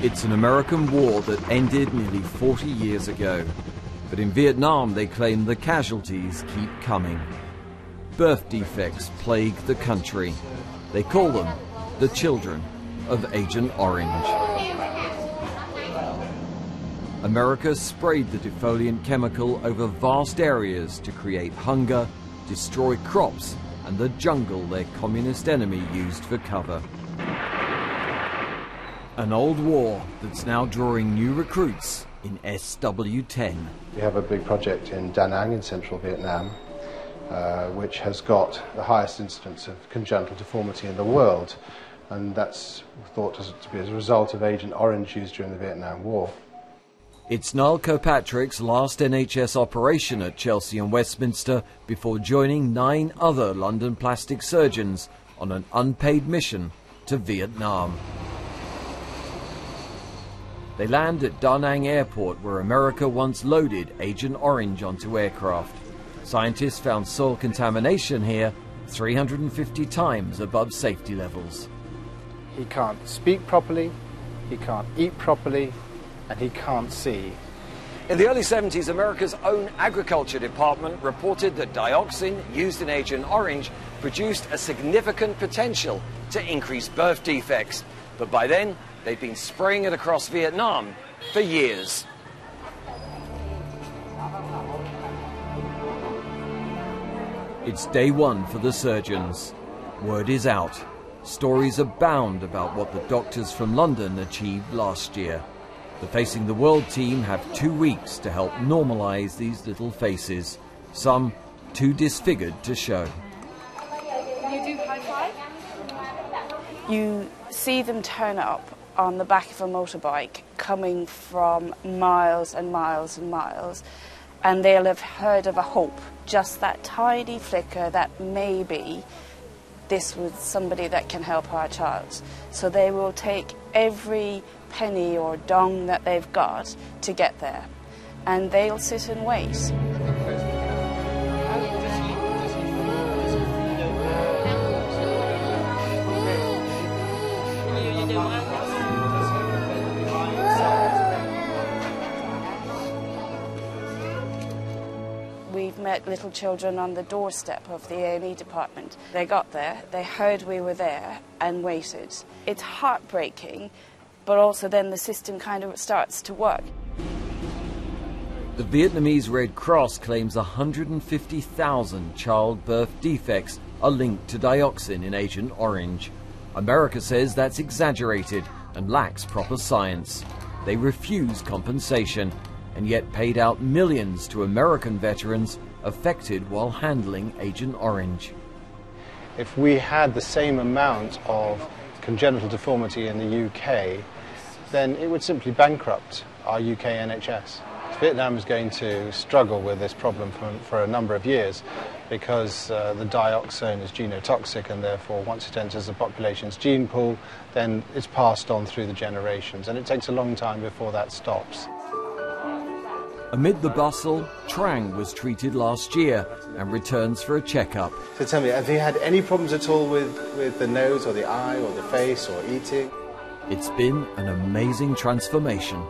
It's an American war that ended nearly 40 years ago. But in Vietnam, they claim the casualties keep coming. Birth defects plague the country. They call them the children of Agent Orange. America sprayed the defoliant chemical over vast areas to create hunger, destroy crops, and the jungle their communist enemy used for cover. An old war that's now drawing new recruits in SW10. We have a big project in Da Nang in central Vietnam, which has got the highest incidence of congenital deformity in the world, and that's thought to be as a result of Agent Orange used during the Vietnam War. It's Niall Kirkpatrick's last NHS operation at Chelsea and Westminster before joining 9 other London plastic surgeons on an unpaid mission to Vietnam. They land at Da Nang Airport, where America once loaded Agent Orange onto aircraft. Scientists found soil contamination here 350 times above safety levels. He can't speak properly, he can't eat properly, and he can't see. In the early 70s, America's own agriculture department reported that dioxin used in Agent Orange produced a significant potential to increase birth defects. But by then, they'd been spraying it across Vietnam for years. It's day one for the surgeons. Word is out. Stories abound about what the doctors from London achieved last year. The Facing the World team have 2 weeks to help normalise these little faces, some too disfigured to show. You do high five? You see them turn up on the back of a motorbike coming from miles and miles and miles, and they'll have heard of a hope, just that tiny flicker that maybe this was somebody that can help our child. So they will take every penny or dong that they've got to get there, and they'll sit and wait. We've met little children on the doorstep of the A&E department. They got there, they heard we were there and waited. It's heartbreaking, but also then the system kind of starts to work. The Vietnamese Red Cross claims 150,000 childbirth defects are linked to dioxin in Agent Orange. America says that's exaggerated and lacks proper science. They refuse compensation and yet paid out millions to American veterans affected while handling Agent Orange. If we had the same amount of congenital deformity in the UK, then it would simply bankrupt our UK NHS. Vietnam is going to struggle with this problem for a number of years because the dioxin is genotoxic, and therefore once it enters the population's gene pool, then it's passed on through the generations, and it takes a long time before that stops. Amid the bustle, Trang was treated last year and returns for a checkup. So tell me, have you had any problems at all with the nose or the eye or the face or eating? It's been an amazing transformation.